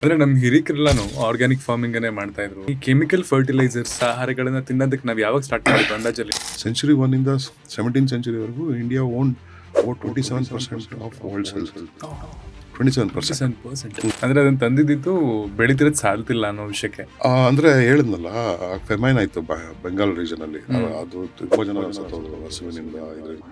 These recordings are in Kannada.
ಅಂದ್ರೆ ನಮ್ಮ ಹಿರಿಕರೆಲ್ಲಾನು ಆರ್ಗ್ಯಾನಿಕ್ ಫಾರ್ಮಿಂಗನ್ನೇ ಮಾಡ್ತಾ ಇದ್ರು. ಈ ಕೆಮಿಕಲ್ ಫರ್ಟಿಲೈಸರ್ಸ್ ಆಹಾರಗಳನ್ನ ತಿನ್ನೋದಕ್ಕೆ ನಾವು ಯಾವಾಗ ಸ್ಟಾರ್ಟ್ ಮಾಡಿದ್ವಿ ಅಂದಾಜಲ್ಲಿ? ಸೆಂಚುರಿ ಒನ್ನಿಂದ 17th ಸೆಂಚುರಿವರೆಗೂ India own about 27% of world's health. 27%. 7%. ಅಂದ್ರೆ ಅದನ್ನ ತಂದಿದ್ದು ಬೆಳಿತಿರೋದು ಸಾಲ್ತಿಲ್ಲ ಅನ್ನೋ ವಿಷಯಕ್ಕೆ. ಅಂದ್ರೆ ಹೇಳಿದ್ನಲ್ಲ, ಫೆಮೈನ್ ಆಯ್ತು ಬೆಂಗಾಲ್ ರೀಜನ್ ಅಲ್ಲಿ. ಅದು ತುಂಬಾ ಜನ ಸತ್ತೋದ್ರು ಹಸುವಿನಿಂದ. ಇದರಿಂದ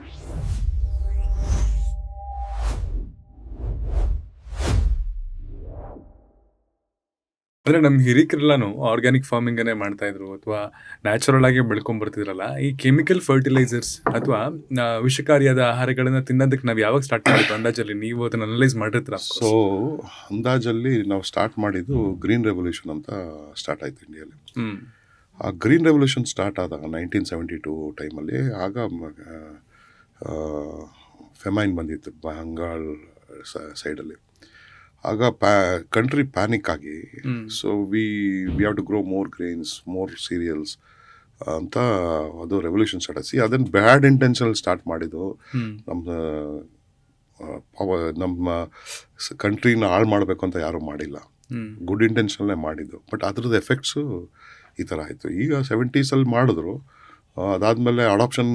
ಅಂದ್ರೆ ನಮ್ಮ ಹಿರಿಕರೆಲ್ಲಾನು ಆರ್ಗ್ಯಾನಿಕ್ ಫಾರ್ಮಿಂಗನ್ನೇ ಮಾಡ್ತಾ ಇದ್ರು ಅಥವಾ ನ್ಯಾಚುರಲ್ ಆಗಿ ಬೆಳ್ಕೊಂಡ್ ಬರ್ತಿದ್ರಲ್ಲ. ಈ ಕೆಮಿಕಲ್ ಫರ್ಟಿಲೈಸರ್ಸ್ ಅಥವಾ ವಿಷಕಾರಿಯಾದ ಆಹಾರಗಳನ್ನ ತಿನ್ನೋದಕ್ಕೆ ನಾವು ಯಾವಾಗ ಸ್ಟಾರ್ಟ್ ಮಾಡಿದ್ವಿ ಅಂದಾಜಲ್ಲಿ? ನೀವು ಅದನ್ನ ಅನಲೈಸ್ ಮಾಡಿರ್ತೀರ. ಸೊ ಅಂದಾಜಲ್ಲಿ ನಾವು ಸ್ಟಾರ್ಟ್ ಮಾಡಿದ್ದು ಗ್ರೀನ್ ರೆವಲ್ಯೂಷನ್ ಅಂತ ಸ್ಟಾರ್ಟ್ ಆಯ್ತು ಇಂಡಿಯಾಲಿ. ಆ ಗ್ರೀನ್ ರೆವಲ್ಯೂಷನ್ ಸ್ಟಾರ್ಟ್ ಆದಾಗ 1972 ಟೈಮಲ್ಲಿ, ಆಗ ಫೆಮೈನ್ ಬಂದಿತ್ತು ಬಂಗಾಲ್ ಸೈಡಲ್ಲಿ. ಆಗ ಕಂಟ್ರಿ ಪ್ಯಾನಿಕ್ ಆಗಿ, so we have to grow more grains, more cereals ಅಂತ ಅದು ರೆವಲ್ಯೂಷನ್ ಸ್ಟಾರ್ಟ್ ಆಗಿ. ಅದನ್ನು ಬ್ಯಾಡ್ ಇಂಟೆನ್ಷನ್ ಸ್ಟಾರ್ಟ್ ಮಾಡಿದ್ದು. ನಮ್ಮ ಕಂಟ್ರಿನ ಹಾಳು ಮಾಡಬೇಕು ಅಂತ ಯಾರೂ ಮಾಡಿಲ್ಲ, ಗುಡ್ ಇಂಟೆನ್ಷನ್ನೇ ಮಾಡಿದ್ದು. ಬಟ್ ಅದ್ರದ್ದು ಎಫೆಕ್ಟ್ಸು ಈ ಥರ ಆಯಿತು. ಈಗ 70s ಮಾಡಿದ್ರು. ಅದಾದಮೇಲೆ ಅಡಾಪ್ಷನ್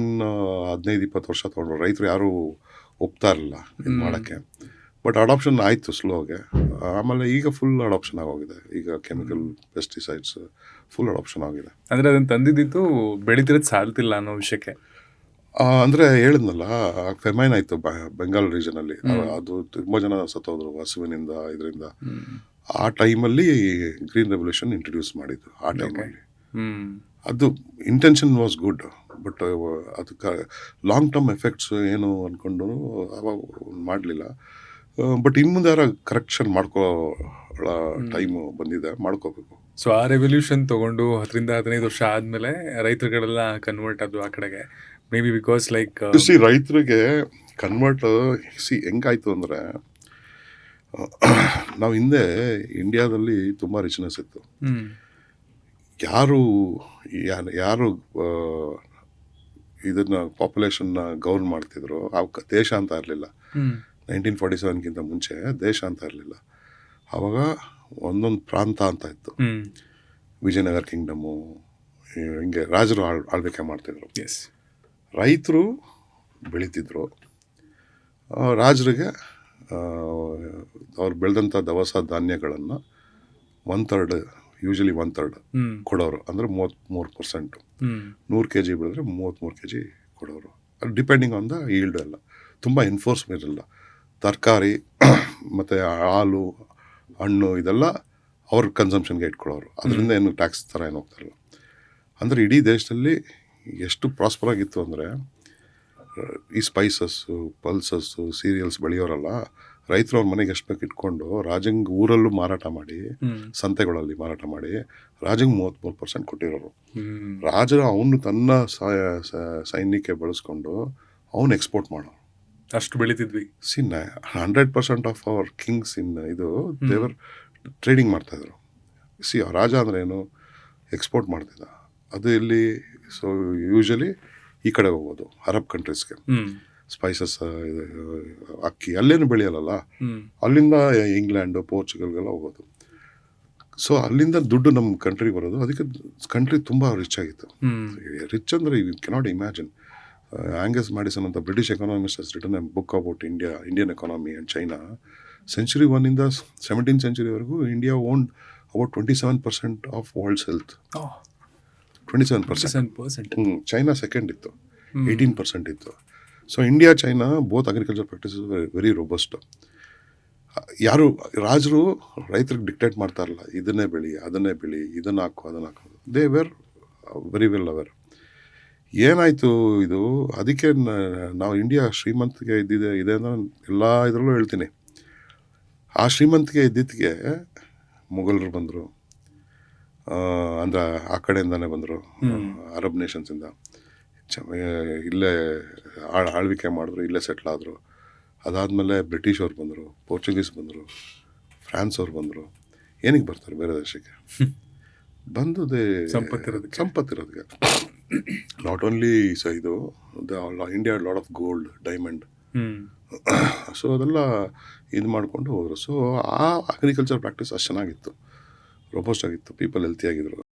15-20 ವರ್ಷ ತೊಗೊಂಡ್ರು. ರೈತರು ಯಾರೂ ಒಪ್ತಾ ಇರಲಿಲ್ಲ ಇದು ಮಾಡೋಕ್ಕೆ. ಬಟ್ ಅಡಾಪ್ಷನ್ ಆಯಿತು ಸ್ಲೋಗೆ. ಆಮೇಲೆ ಈಗ ಫುಲ್ ಅಡಾಪ್ಷನ್ ಆಗೋಗಿದೆ. ಈಗ ಕೆಮಿಕಲ್ ಪೆಸ್ಟಿಸೈಡ್ಸ್ ಫುಲ್ ಅಡಾಪ್ಷನ್ ಆಗಿದೆ. ಅಂದರೆ ಅದನ್ನು ತಂದಿದ್ದು ಬೆಳಿತಿರೋದು ಸಾಲ್ತಿಲ್ಲ ಅನ್ನೋ ವಿಷಯಕ್ಕೆ. ಅಂದರೆ ಹೇಳಿದ್ನಲ್ಲ, ಫೆಮೈನ್ ಆಯಿತು ಬೆಂಗಾಲ್ ರೀಜನಲ್ಲಿ. ಅದು ತುಂಬ ಜನ ಸತ್ತೋದ್ರು ಹಸುವಿನಿಂದ, ಇದರಿಂದ. ಆ ಟೈಮಲ್ಲಿ ಗ್ರೀನ್ ರೆವಲ್ಯೂಷನ್ ಇಂಟ್ರೊಡ್ಯೂಸ್ ಮಾಡಿದ್ದು. ಆ ಟೈಮಲ್ಲಿ ಅದು ಇಂಟೆನ್ಷನ್ ವಾಸ್ ಗುಡ್, ಬಟ್ ಅದಕ್ಕೆ ಲಾಂಗ್ ಟರ್ಮ್ ಎಫೆಕ್ಟ್ಸ್ ಏನು ಅಂದ್ಕೊಂಡು ಅವಾಗ ಮಾಡಲಿಲ್ಲ. ಬಟ್ ಇನ್ನು ಮುಂದೆ ಯಾರು ಕರೆಕ್ಷನ್ ಟೈಮು ಬಂದಿದೆ, ಮಾಡ್ಕೋಬೇಕು. ಸೊ ಆ ರೆವಲ್ಯೂಷನ್ ತೊಗೊಂಡು 10-15 ವರ್ಷ ಆದಮೇಲೆ ರೈತರುಗಳೆಲ್ಲ ಕನ್ವರ್ಟ್ ಆದ್ರು ಆ ಕಡೆಗೆ. ಮೇ ಬಿ ಬಿಕಾಸ್ ಲೈಕ್ ರೈತರಿಗೆ ಕನ್ವರ್ಟ್ ಹೆಂಗಾಯ್ತು ಅಂದರೆ, ನಾವು ಹಿಂದೆ ಇಂಡಿಯಾದಲ್ಲಿ ತುಂಬ ರಿಚ್ನೆಸ್ ಇತ್ತು. ಯಾರು ಇದನ್ನ ಪಾಪ್ಯುಲೇಷನ್ನ ಗೌರ್ನ್ ಮಾಡ್ತಿದ್ರು, ದೇಶ ಅಂತ ಇರಲಿಲ್ಲ. 1947ಗಿಂತ ಮುಂಚೆ ದೇಶ ಅಂತ ಇರಲಿಲ್ಲ. ಆವಾಗ ಒಂದೊಂದು ಪ್ರಾಂತ ಅಂತ ಇತ್ತು. ವಿಜಯನಗರ ಕಿಂಗ್ಡಮು, ಹಿಂಗೆ ರಾಜರು ಆಳ್ವಿಕೆ ಮಾಡ್ತಿದ್ರು. ರೈತರು ಬೆಳೀತಿದ್ರು. ರಾಜರಿಗೆ ಅವ್ರು ಬೆಳೆದಂಥ ದವಸ ಧಾನ್ಯಗಳನ್ನು 1/3, ಯೂಶಲಿ 1/3 ಕೊಡೋರು. ಅಂದರೆ 33%. 100 kg ಬೆಳೆದ್ರೆ 33 kg ಕೊಡೋರು. ಅದು ಡಿಪೆಂಡಿಂಗ್ ಆನ್ ದ ಈಲ್ಡ್. ಎಲ್ಲ ತುಂಬ ಎನ್ಫೋರ್ಸ್ಮೆಂಟ್ ಇರಲ್ಲ. ತರಕಾರಿ ಮತ್ತು ಹಾಲು, ಹಣ್ಣು ಇದೆಲ್ಲ ಅವ್ರ ಕನ್ಸಂಪ್ಷನ್ಗೆ ಇಟ್ಕೊಳ್ಳೋರು. ಅದರಿಂದ ಏನು ಟ್ಯಾಕ್ಸ್ ಥರ ಏನು ಹೋಗ್ತಾರಲ್ಲ. ಅಂದರೆ ಇಡೀ ದೇಶದಲ್ಲಿ ಎಷ್ಟು ಪ್ರಾಸ್ಪರ್ ಆಗಿತ್ತು ಅಂದರೆ, ಈ ಸ್ಪೈಸಸ್ಸು, ಪಲ್ಸಸ್ಸು, ಸೀರಿಯಲ್ಸ್ ಬೆಳೆಯೋರಲ್ಲ, ರೈತರು ಅವ್ರ ಮನೆಗೆ ಎಷ್ಟು ಬೇಕು ಇಟ್ಕೊಂಡು ರಾಜಂಗೆ ಊರಲ್ಲೂ ಮಾರಾಟ ಮಾಡಿ, ಸಂತೆಗಳಲ್ಲಿ ಮಾರಾಟ ಮಾಡಿ ರಾಜಂಗೆ 33% ಕೊಟ್ಟಿರೋರು. ರಾಜರು ಅವನು ತನ್ನ ಸೈನ್ಯಕ್ಕೆ ಬಳಸ್ಕೊಂಡು ಅವನು ಎಕ್ಸ್ಪೋರ್ಟ್ ಮಾಡೋರು. ಅಷ್ಟು ಬೆಳೀತಿದ್ವಿ. 100% ಆಫ್ ಅವರ್ ಕಿಂಗ್ಸ್ ಇದು ದೇವರ್ ಟ್ರೇಡಿಂಗ್ ಮಾಡ್ತಾಯಿದ್ರು. ರಾಜ ಅಂದರೆ ಏನು, ಎಕ್ಸ್ಪೋರ್ಟ್ ಮಾಡ್ತಿದ್ದ. ಅದು ಇಲ್ಲಿ ಸೊ ಯೂಶಲಿ ಈ ಕಡೆ ಹೋಗೋದು ಅರಬ್ ಕಂಟ್ರೀಸ್ಗೆ. ಸ್ಪೈಸಸ್, ಅಕ್ಕಿ ಅಲ್ಲೇನು ಬೆಳೆಯಲ್ಲ, ಅಲ್ಲಿಂದ ಇಂಗ್ಲೆಂಡು, ಪೋರ್ಚುಗಲ್ಗೆಲ್ಲ ಹೋಗೋದು. ಸೊ ಅಲ್ಲಿಂದ ದುಡ್ಡು ನಮ್ಮ ಕಂಟ್ರಿಗೆ ಬರೋದು. ಅದಕ್ಕೆ ಕಂಟ್ರಿ ತುಂಬ ರಿಚ್ ಆಗಿತ್ತು. ರಿಚ್ ಅಂದರೆ you cannot imagine. Angus Maddison ಅಂತ British economist has written a book about Indian economy and China. Century ಒನ್ನಿಂದ 17th ಸೆಂಚುರಿವರೆಗೂ India own about 27% of world's health. 27%. China second ಇತ್ತು, 18% ಇತ್ತು. So India, China both agriculture practices very robust. ಯಾರು ರಾಜರು ರೈತರಿಗೆ ಡಿಕ್ಟೇಟ್ ಮಾಡ್ತಾ ಇರಲ್ಲ, ಇದನ್ನೇ ಬೆಳಿ, ಅದನ್ನೇ ಬೆಳಿ, ಇದನ್ನು ಹಾಕು, ಅದನ್ನು ಹಾಕೋದು. They were very well aware. ಏನಾಯಿತು ಇದು, ಅದಕ್ಕೆ ನಾವು ಇಂಡಿಯಾ ಶ್ರೀಮಂತಿಗೆ ಇದೆ ಅಂತ ಎಲ್ಲ ಇದರಲ್ಲೂ ಹೇಳ್ತೀನಿ. ಆ ಶ್ರೀಮಂತಿಗೆ ಇದ್ದಿದ್ದಕ್ಕೆ ಮೊಘಲರು ಬಂದರು, ಅಂದರೆ ಆ ಕಡೆಯಿಂದನೇ ಬಂದರು, ಅರಬ್ ನೇಷನ್ಸಿಂದ. ಇಲ್ಲೇ ಆಳ್ವಿಕೆ ಮಾಡಿದ್ರು, ಇಲ್ಲೇ ಸೆಟ್ಲ್ ಆದರು. ಅದಾದಮೇಲೆ ಬ್ರಿಟಿಷ್ ಅವ್ರು ಬಂದರು, ಪೋರ್ಚುಗೀಸ್ ಬಂದರು, ಫ್ರಾನ್ಸ್ ಅವ್ರು ಬಂದರು. ಏನಕ್ಕೆ ಬರ್ತಾರೆ ಬೇರೆ ದೇಶಕ್ಕೆ? ಬಂದು ಸಂಪತ್ತಿರೋದಕ್ಕೆ. ನಾಟ್ ಓನ್ಲಿ ಇದು India lot of gold, diamond, hmm so ಅದೆಲ್ಲ ಇದು ಮಾಡಿಕೊಂಡು ಹೋದರು. ಸೊ ಆ ಅಗ್ರಿಕಲ್ಚರ್ ಪ್ರಾಕ್ಟೀಸ್ ಅಷ್ಟು ಚೆನ್ನಾಗಿತ್ತು, ರೋಬೋಸ್ಟ್ ಆಗಿತ್ತು, ಪೀಪಲ್ ಹೆಲ್ತಿ ಆಗಿದ್ರು.